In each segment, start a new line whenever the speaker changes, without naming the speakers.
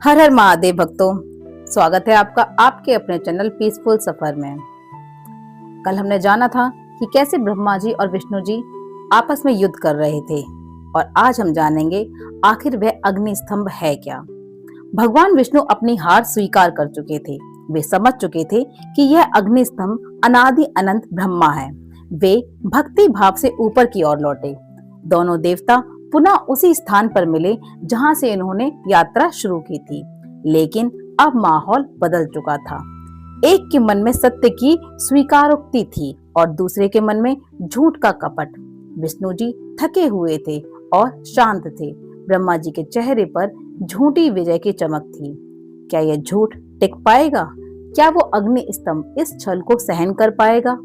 हर हर महादेव भक्तों, स्वागत है आपका आपके अपने चैनल पीसफुल सफर में। कल हमने जाना था कि कैसे ब्रह्मा जी और विष्णु जी आपस में युद्ध कर रहे थे और आज हम जानेंगे आखिर वह अग्नि स्तंभ है क्या। भगवान विष्णु अपनी हार स्वीकार कर चुके थे। वे समझ चुके थे कि यह अग्नि स्तंभ अनादि अनंत ब्रह्मा है। वे भक्ति भाव से ऊपर की ओर लौटे। दोनों देवता पुनः उसी स्थान पर मिले जहां से इन्होंने यात्रा शुरू की थी, लेकिन अब माहौल बदल चुका था। एक के मन में सत्य की स्वीकारोक्ति थी और दूसरे के मन में झूठ का कपट। विष्णु जी थके हुए थे और शांत थे। ब्रह्मा जी के चेहरे पर झूठी विजय की चमक थी। क्या यह झूठ टिक पाएगा? क्या वो अग्नि स्तंभ इस छल को सहन कर पाएगा?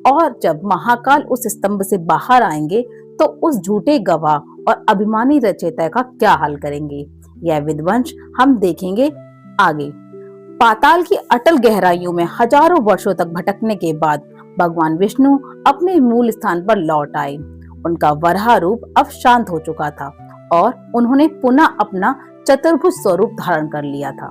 और जब महाकाल उस स्तंभ से बाहर आएंगे तो उस झूठे गवाह और अभिमानी रचयिता का क्या हाल करेंगे? यह विध्वंस हम देखेंगे आगे। पाताल की अटल गहराइयों में हजारों वर्षों तक भटकने के बाद भगवान विष्णु अपने मूल स्थान पर लौट आए। उनका वराह रूप अब शांत हो चुका था और उन्होंने पुनः अपना चतुर्भुज स्वरूप धारण कर लिया था।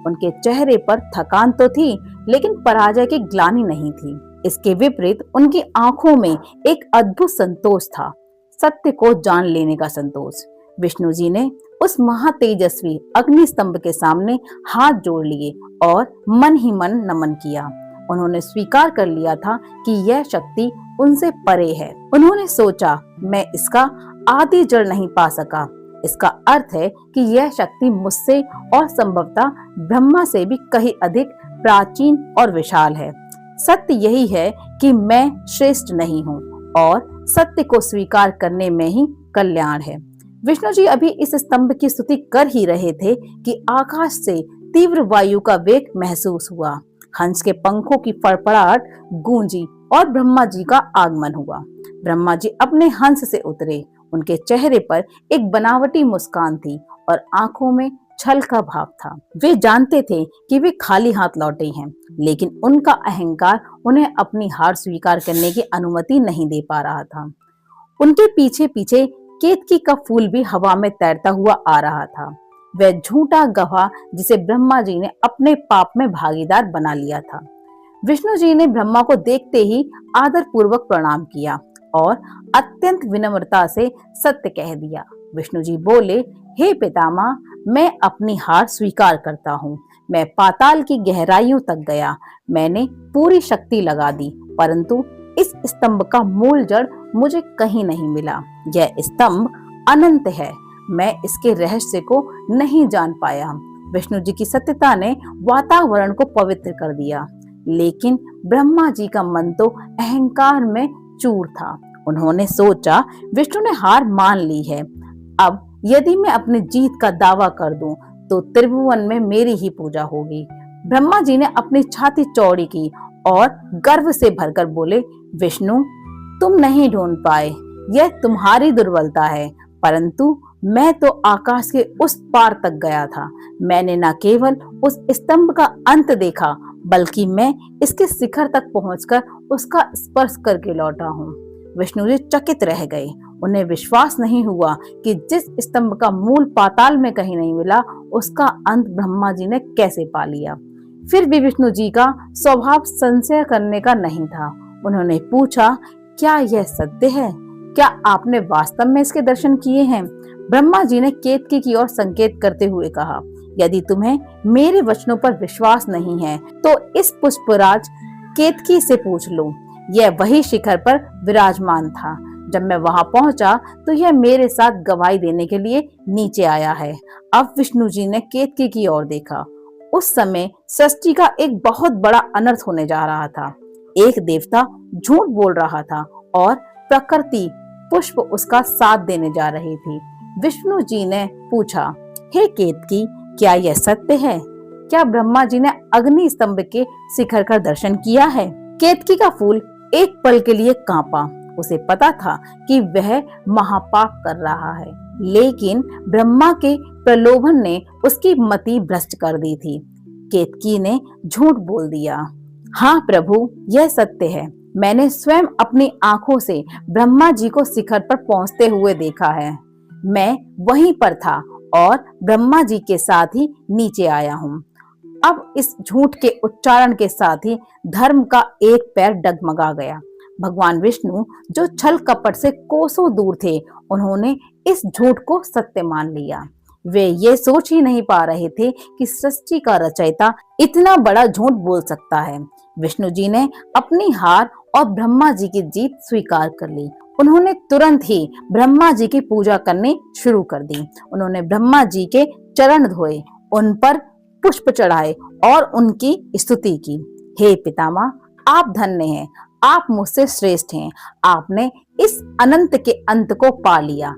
उनके चेहरे पर थकान तो थी, लेकिन पराजय की ग्लानि नहीं थी। इसके विपरीत उनकी आंखों में एक अद्भुत संतोष था, सत्य को जान लेने का संतोष। विष्णु जी ने उस महातेजस्वी अग्नि स्तंभ के सामने हाथ जोड़ लिए और मन ही मन नमन किया। उन्होंने स्वीकार कर लिया था कि यह शक्ति उनसे परे है। उन्होंने सोचा, मैं इसका आदि जड़ नहीं पा सका। इसका अर्थ है कि यह शक्ति मुझसे और संभवतः ब्रह्मा से भी कहीं अधिक प्राचीन और विशाल है। सत्य यही है कि मैं श्रेष्ठ नहीं हूँ और सत्य को स्वीकार करने में ही कल्याण है। विष्णु जी अभी इस स्तंभ की स्तुति कर ही रहे थे कि आकाश से तीव्र वायु का वेग महसूस हुआ। हंस के पंखों की फड़फड़ाहट गूंजी और ब्रह्मा जी का आगमन हुआ। ब्रह्मा जी अपने हंस से उतरे। उनके चेहरे पर एक बनावटी मुस्कान थी और आंखों में छल का भाव था। वे जानते थे कि वे खाली हाथ लौटे हैं, लेकिन उनका अहंकार उन्हें अपनी हार स्वीकार करने की अनुमति नहीं दे पा रहा था। उनके पीछे पीछे केतकी का फूल भी हवा में तैरता हुआ आ रहा था। वह झूठा गवाह जिसे ब्रह्मा जी ने अपने पाप में भागीदार बना लिया था। विष्णु जी ने ब्रह्मा को देखते ही आदर पूर्वक प्रणाम किया और अत्यंत विनम्रता से सत्य कह दिया। विष्णु जी बोले, हे पितामह, मैं अपनी हार स्वीकार करता हूँ। मैं पाताल की गहराइयों तक गया, मैंने पूरी शक्ति लगा दी, परंतु इस स्तंभ का मूल जड़ मुझे कहीं नहीं मिला। यह स्तंभ अनंत है, मैं इसके रहस्य को नहीं जान पाया। विष्णु जी की सत्यता ने वातावरण को पवित्र कर दिया, लेकिन ब्रह्मा जी का मन तो अहंकार में चूर था। उन्होंने सोचा, विष्णु ने हार मान ली है। अब यदि मैं अपनी जीत का दावा कर दूं, तो त्रिभुवन में मेरी ही पूजा होगी। ब्रह्मा जी ने अपनी छाती चौड़ी की और गर्व से भरकर बोले, विष्णु, तुम नहीं ढूंढ पाए, यह तुम्हारी दुर्बलता है, परंतु मैं तो आकाश के उस पार तक गया था। मैंने न केवल उस स्तंभ का अंत देखा, बल्कि मैं इसके शिखर तक पहुंचकर उसका स्पर्श करके लौटा हूँ। विष्णु जी चकित रह गए। उन्हें विश्वास नहीं हुआ कि जिस स्तंभ का मूल पाताल में कहीं नहीं मिला, उसका अंत ब्रह्मा जी ने कैसे पा लिया। फिर भी विष्णु जी का स्वभाव संशय करने का नहीं था। उन्होंने पूछा, क्या यह सत्य है? क्या आपने वास्तव में इसके दर्शन किए हैं? ब्रह्मा जी ने केतकी की ओर संकेत करते हुए कहा, यदि तुम्हें मेरे वचनों पर विश्वास नहीं है, तो इस पुष्पराज केतकी से पूछ लो। यह वही शिखर पर विराजमान था। जब मैं वहां पहुंचा तो यह मेरे साथ गवाही देने के लिए नीचे आया है। अब विष्णु जी ने केतकी की ओर देखा। उस समय सृष्टि का एक बहुत बड़ा अनर्थ होने जा रहा था। एक देवता झूठ बोल रहा था और प्रकृति पुष्प उसका साथ देने जा रही थी। विष्णु जी ने पूछा, हे केतकी, क्या यह सत्य है? क्या ब्रह्मा जी ने अग्नि स्तंभ के शिखर का दर्शन किया है? केतकी का फूल एक पल के लिए कांपा। उसे पता था कि वह महापाप कर रहा है, लेकिन ब्रह्मा के प्रलोभन ने उसकी मति भ्रष्ट कर दी थी। केतकी ने झूठ बोल दिया, हाँ प्रभु, यह सत्य है। मैंने स्वयं अपनी आंखों से ब्रह्मा जी को शिखर पर पहुंचते हुए देखा है। मैं वहीं पर था और ब्रह्मा जी के साथ ही नीचे आया हूँ। अब इस झूठ के उच्चारण के साथ ही धर्म का एक पैर डगमगा गया। भगवान विष्णु जो छल कपट से कोसों दूर थे, उन्होंने इस झूठ को सत्य मान लिया। वे ये सोच ही नहीं पा रहे थे कि सृष्टि का रचयिता इतना बड़ा झूठ बोल सकता है। विष्णु जी ने अपनी हार और ब्रह्मा जी की जीत स्वीकार कर ली। उन्होंने तुरंत ही ब्रह्मा जी की पूजा करनी शुरू कर दी। उन्होंने ब्रह्मा जी के चरण धोए, उन पर पुष्प चढ़ाए और उनकी स्तुति की। हे पितामह, आप धन्य हैं, आप मुझसे श्रेष्ठ हैं, आपने इस अनंत के अंत को पा लिया।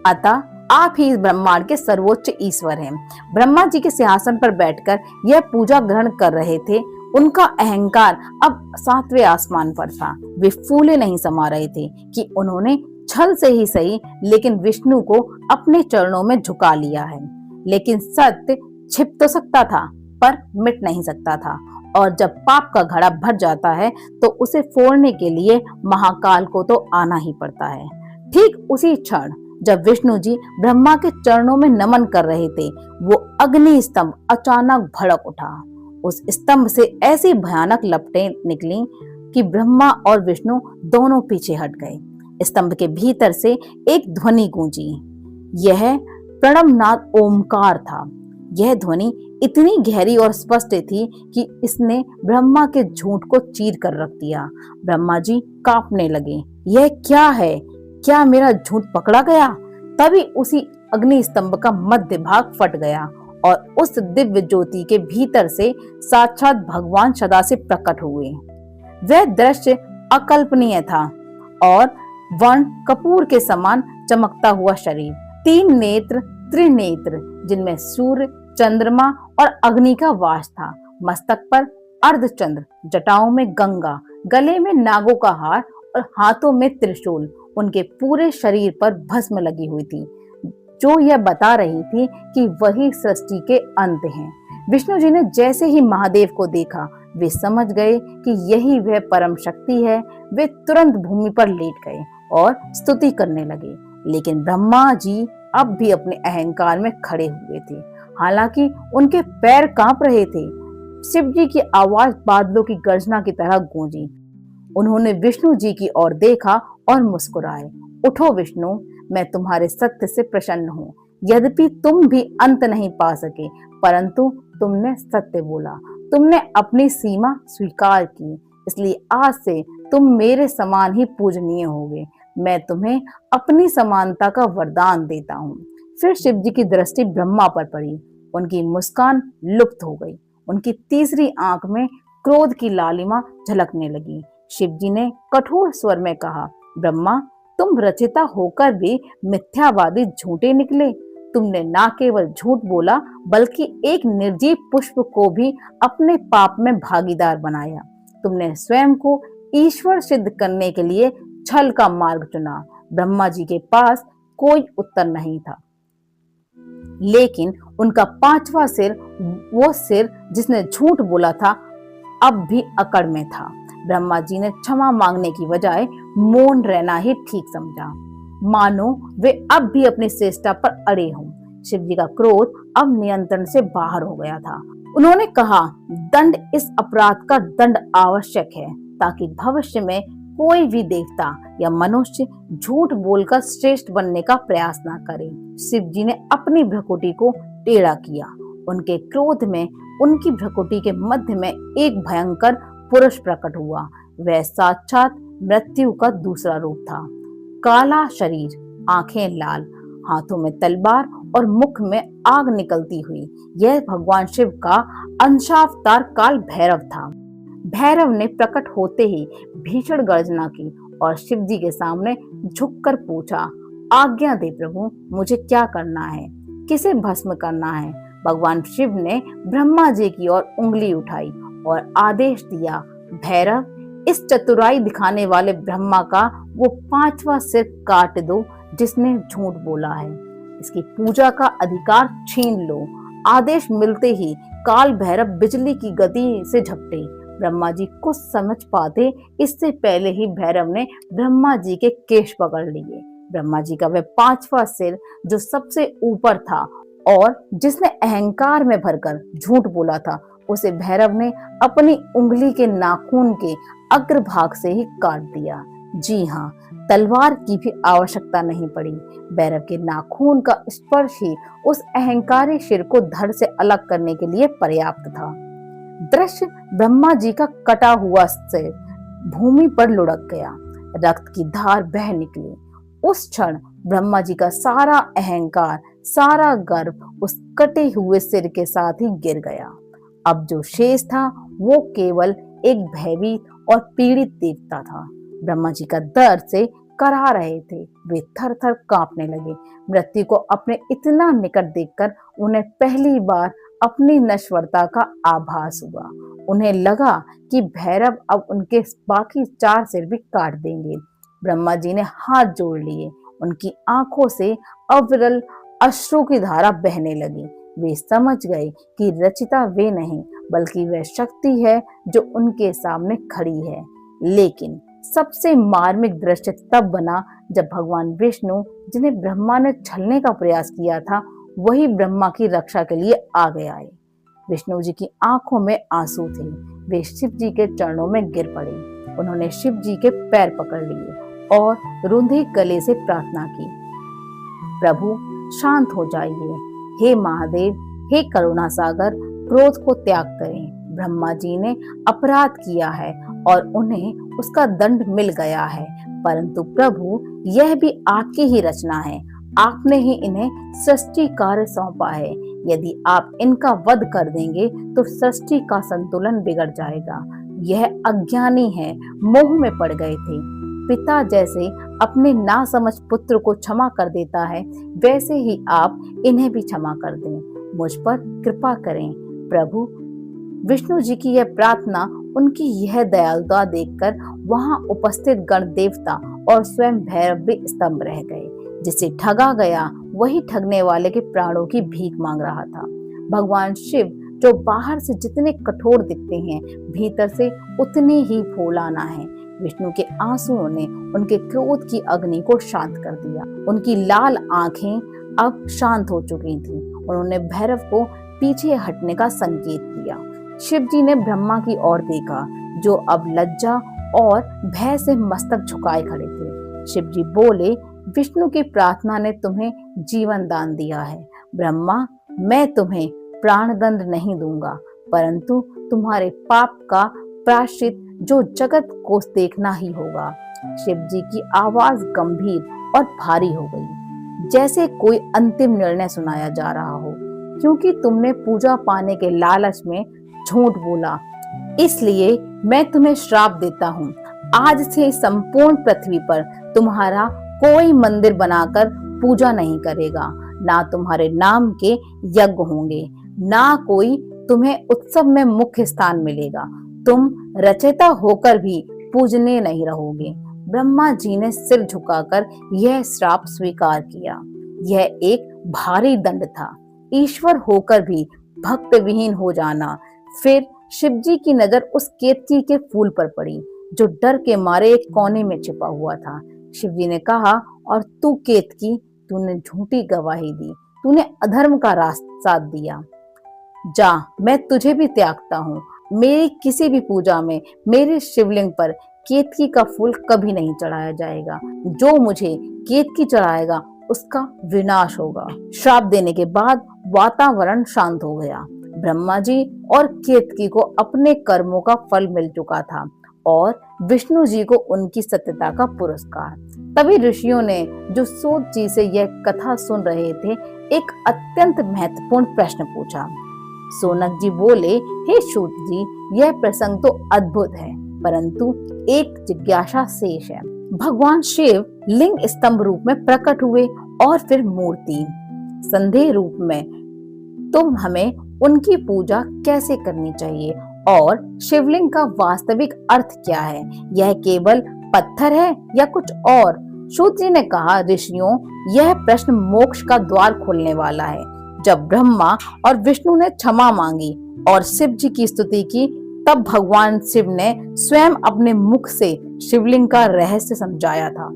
अतः आप ही इस ब्रह्मांड के सर्वोच्च ईश्वर हैं। ब्रह्मा जी के सिंहासन पर बैठकर यह पूजा ग्रहण कर रहे थे। उनका अहंकार अब सातवें आसमान पर था। वे फूले नहीं समा रहे थे कि उन्होंने छल से ही सही, लेकिन विष्णु को अपने चरणों में झुका लिया है। लेकिन सत्य छिप तो सकता था, पर मिट नहीं सकता था। और जब पाप का घड़ा भर जाता है तो उसे फोड़ने के लिए महाकाल को तो आना ही पड़ता है। ठीक उसी क्षण जब विष्णु जी ब्रह्मा के चरणों में नमन कर रहे थे, वो अग्नि स्तंभ अचानक भड़क उठा। उस स्तंभ से ऐसी भयानक लपटें निकली कि ब्रह्मा और विष्णु दोनों पीछे हट गए। स्तंभ के भीतर से एक ध्वनि गूंजी। यह प्रणवनाद ओमकार था। यह ध्वनि इतनी गहरी और स्पष्ट थी कि इसने ब्रह्मा के झूठ को चीर कर रख दिया। ब्रह्मा जी कांपने लगे। यह क्या है? क्या मेरा झूठ पकड़ा गया? तभी उसी अग्नि स्तंभ का मध्य भाग फट गया और उस दिव्य ज्योति के भीतर से साक्षात भगवान सदाशिव प्रकट हुए। वह दृश्य अकल्पनीय था और वर्ण कपूर के समान चमकता हुआ शरीर, 3 नेत्र, त्रिनेत्र, जिनमें सूर्य, चंद्रमा और अग्नि का वास था। मस्तक पर अर्धचंद्र, जटाओं में गंगा, गले में नागों का हार और हाथों में त्रिशूल। उनके पूरे शरीर पर भस्म लगी हुई थी, जो यह बता रही थी कि वही सृष्टि के अंत हैं। विष्णु जी ने जैसे ही महादेव को देखा, वे समझ गए कि यही वह परम शक्ति है। वे तुरंत भूमि पर लेट गए और स्तुति करने लगे। लेकिन ब्रह्मा जी अब भी अपने अहंकार में खड़े हुए थे। हालांकि उनके पैर कांप रहे थे। शिव जी की आवाज बादलों की गर्जना की तरह गूंजी। उन्होंने विष्णु जी की ओर देखा और मुस्कुराए। उठो विष्णु, मैं तुम्हारे सत्य से प्रसन्न हूँ। यद्यपि तुम भी अंत नहीं पा सके, परंतु तुमने सत्य बोला। तुमने अपनी सीमा स्वीकार की, इसलिए आज से तुम मेरे समान ही पूजनीय होगे। मैं तुम्हें अपनी समानता का वरदान देता हूँ। फिर शिव जी की दृष्टि ब्रह्मा पर पड़ी। उनकी मुस्कान लुप्त हो गई। उनकी तीसरी आंख में क्रोध की लालिमा झलकने लगी। शिव जी ने कठोर स्वर में कहा, ब्रह्मा, तुम रचिता होकर भी मिथ्यावादी झूठे निकले। तुमने न केवल झूठ बोला, बल्कि एक निर्जीव पुष्प को भी अपने पाप में भागीदार बनाया। तुमने स्वयं को ईश्वर सिद्ध करने के लिए छल का मार्ग चुना। ब्रह्मा जी के पास कोई उत्तर नहीं था, लेकिन उनका 5वां सिर, वो सिर जिसने झूठ बोला था, अब भी अकड़ में था। ब्रह्मा जी ने क्षमा मांगने की बजाय मौन रहना ही ठीक समझा, मानो वे अब भी अपनी श्रेष्ठता पर अड़े हों। शिव जी का क्रोध अब नियंत्रण से बाहर हो गया था। उन्होंने कहा, दंड, इस अपराध का दंड आवश्यक है, ताकि भविष्य में कोई भी देवता या मनुष्य झूठ बोलकर श्रेष्ठ बनने का प्रयास ना करे। शिव जी ने अपनी भ्रुकुटी को टेढ़ा किया। उनके क्रोध में उनकी भ्रुकुटी के मध्य में एक भयंकर पुरुष प्रकट हुआ। वह साक्षात मृत्यु का दूसरा रूप था। काला शरीर, आंखें लाल, हाथों में तलवार और मुख में आग निकलती हुई, यह भगवान शिव का अंशावतार काल भैरव था। भैरव ने प्रकट होते ही भीषण गर्जना की और शिव जी के सामने झुककर पूछा, आज्ञा दे प्रभु, मुझे क्या करना है, किसे भस्म करना है। भगवान शिव ने ब्रह्मा जी की ओर उंगली उठाई और आदेश दिया, भैरव, इस चतुराई दिखाने वाले ब्रह्मा का वो 5वां सिर काट दो जिसने झूठ बोला है। इसकी पूजा का अधिकार छीन लो। आदेश मिलते ही काल भैरव बिजली की गति से झपटे। ब्रह्मा जी कुछ समझ पाते इससे पहले ही भैरव ने ब्रह्मा जी के केश पकड़ लिए। ब्रह्मा जी का वह 5वां सिर जो सबसे ऊपर था और जिसने अहंकार में भरकर झूठ बोला था उसे भैरव ने अपनी उंगली के नाखून के अग्रभाग से ही काट दिया। जी हाँ, तलवार की भी आवश्यकता नहीं पड़ी। भैरव के नाखून का स्पर्श ही उस अहंकारी शिर को धड़ से अलग करने के लिए पर्याप्त था। दृश्य ब्रह्मा जी का कटा हुआ सिर भूमि पर लुढ़क गया, रक्त की धार बह निकली। उस क्षण ब्रह्मा जी का सारा अहंकार, सारा गर्व उस कटे हुए सिर के साथ ही गिर गया। अब जो शेष था वो केवल एक भयभीत और पीड़ित देवता था। ब्रह्मा जी का दर्द से करा रहे थे, वे थर थर कांपने लगे। मृत्यु को अपने इतना निकट देखकर उन्हें पहली बार अपनी नश्वरता का आभास हुआ। उन्हें लगा कि भैरव अब उनके बाकी 4 सिर भी काट देंगे। ब्रह्मा जी ने हाथ जोड़ लिए, उनकी आंखों से अविरल अश्रु की धारा बहने लगी। वे समझ गए कि रचिता वे नहीं बल्कि वह शक्ति है जो उनके सामने खड़ी है। लेकिन सबसे मार्मिक दृश्य तब बना जब भगवान विष्णु, जिन्हें ब्रह्मा ने छलने का प्रयास किया था, वही ब्रह्मा की रक्षा के लिए आगे आए। विष्णु जी की आंखों में आंसू थे। वे शिव जी के चरणों में गिर पड़े। उन्होंने शिव जी के पैर पकड़ लिए और रुंधे गले से प्रार्थना की, प्रभु शांत हो जाइए, हे महादेव, हे करुणा सागर, क्रोध को त्याग करें। ब्रह्मा जी ने अपराध किया है और उन्हें उसका दंड मिल गया है, परंतु प्रभु यह भी आपकी ही रचना है। आपने ही इन्हें सृष्टि कार्य सौंपा है। यदि आप इनका वध कर देंगे तो सृष्टि का संतुलन बिगड़ जाएगा। यह अज्ञानी है, मोह में पड़ गए थे। पिता जैसे अपने नासमझ पुत्र को क्षमा कर देता है, वैसे ही आप इन्हें भी क्षमा कर दें। मुझ पर कृपा करें प्रभु। विष्णु जी की यह प्रार्थना, उनकी यह दयालुता देखकर वहां उपस्थित गण देवता और स्वयं भैरव भी स्तंभ रह गए। जिसे ठगा गया वही ठगने वाले के प्राणों की भीख मांग रहा था। भगवान शिव जो बाहर से जितने कठोर दिखते हैं, भीतर से उतने ही भोलाना है। विष्णु के आंसुओं ने उनके क्रोध की अग्नि को शांत कर दिया। उनकी लाल आंखें अब शांत हो चुकी थीं। उन्होंने भैरव को पीछे हटने का संकेत दिया। शिव जी ने ब्रह्मा की ओर देखा, जो अब लज्जा और भय से मस्तक झुकाए खड़े थे। शिव जी बोले, विष्णु की प्रार्थना ने तुम्हें जीवन दान दिया है। ब्रह्मा, मैं तुम्हें प्राणदंड नहीं दूंगा, परंतु तुम्हारे पाप का प्रायश्चित जो जगत को देखना ही होगा। शिव जी की आवाज गंभीर और भारी हो गई, जैसे कोई अंतिम निर्णय सुनाया जा रहा हो। क्योंकि तुमने पूजा पाने के लालच में झूठ बोला, इसलिए मैं तुम्हें श्राप देता हूँ। आज से संपूर्ण पृथ्वी पर तुम्हारा कोई मंदिर बनाकर पूजा नहीं करेगा, ना तुम्हारे नाम के यज्ञ होंगे, ना कोई तुम्हें उत्सव में मुख्य स्थान मिलेगा। तुम रचयिता होकर भी पूजने नहीं रहोगे। ब्रह्मा जी ने सिर झुकाकर यह श्राप स्वीकार किया। यह एक भारी दंड था, ईश्वर होकर भी भक्त विहीन हो जाना। फिर शिव जी की नजर उस केतकी के फूल पर पड़ी, जो डर के मारे एक कोने में छिपा हुआ था। शिव जी ने कहा, और तू केतकी, तूने झूठी गवाही दी, तूने अधर्म का साथ दिया। जा, मैं तुझे भी त्यागता हूँ। मेरी किसी भी पूजा में मेरे शिवलिंग पर केतकी का फूल कभी नहीं चढ़ाया जाएगा। जो मुझे केतकी चढ़ाएगा उसका विनाश होगा। श्राप देने के बाद वातावरण शांत हो गया। ब्रह्मा जी और केतकी को अपने कर्मों का फल मिल चुका था और विष्णु जी को उनकी सत्यता का पुरस्कार। तभी ऋषियों ने, जो सूत जी से यह कथा सुन रहे थे, एक अत्यंत महत्वपूर्ण प्रश्न पूछा। सोनक जी बोले, हे सूत जी, यह प्रसंग तो अद्भुत है, परंतु एक जिज्ञासा शेष है। भगवान शिव लिंग स्तंभ रूप में प्रकट हुए और फिर मूर्ति संदेह रूप में, तुम हमें उनकी पूजा कैसे करनी चाहिए और शिवलिंग का वास्तविक अर्थ क्या है? यह केवल पत्थर है या कुछ और? सूत जी ने कहा, ऋषियों, यह प्रश्न मोक्ष का द्वार खोलने वाला है। जब ब्रह्मा और विष्णु ने क्षमा मांगी और शिव जी की स्तुति की, तब भगवान शिव ने स्वयं अपने मुख से शिवलिंग का रहस्य समझाया था।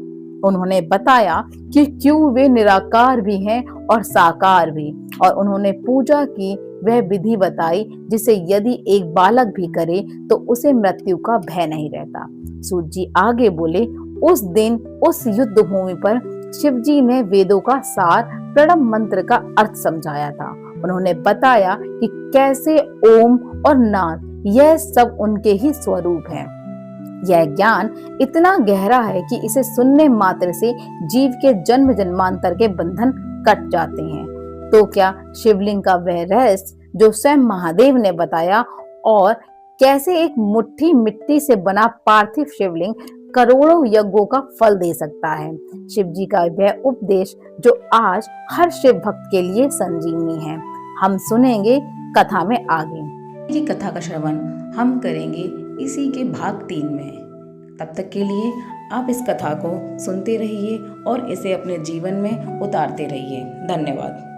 उन्होंने बताया कि क्यों वे निराकार भी हैं और साकार भी, और उन्होंने पूजा की वह विधि बताई जिसे यदि एक बालक भी करे तो उसे मृत्यु का भय नहीं रहता। सूत जी आगे बोले, उस दिन उस युद्ध भूमि पर शिव जी ने वेदों का सार प्रणव मंत्र का अर्थ समझाया था। उन्होंने बताया कि कैसे ओम और नाद यह सब उनके ही स्वरूप हैं। यह ज्ञान इतना गहरा है कि इसे सुनने मात्र से जीव के जन्म जन्मांतर के बंधन कट जाते हैं। तो क्या शिवलिंग का वह रहस्य जो स्वयं महादेव ने बताया, और कैसे एक मुट्ठी मिट्टी से बना पार्थिव शिवलिंग करोड़ों यज्ञों का फल दे सकता है। शिव जी का वह उपदेश जो आज हर शिव भक्त के लिए संजीवनी है। हम सुनेंगे कथा में आगे।
मेरी कथा का श्रवण हम करेंगे इसी के भाग 3 में। तब तक के लिए आप इस कथा को सुनते रहिए और इसे अपने जीवन में उतारते रहिए। धन्यवाद।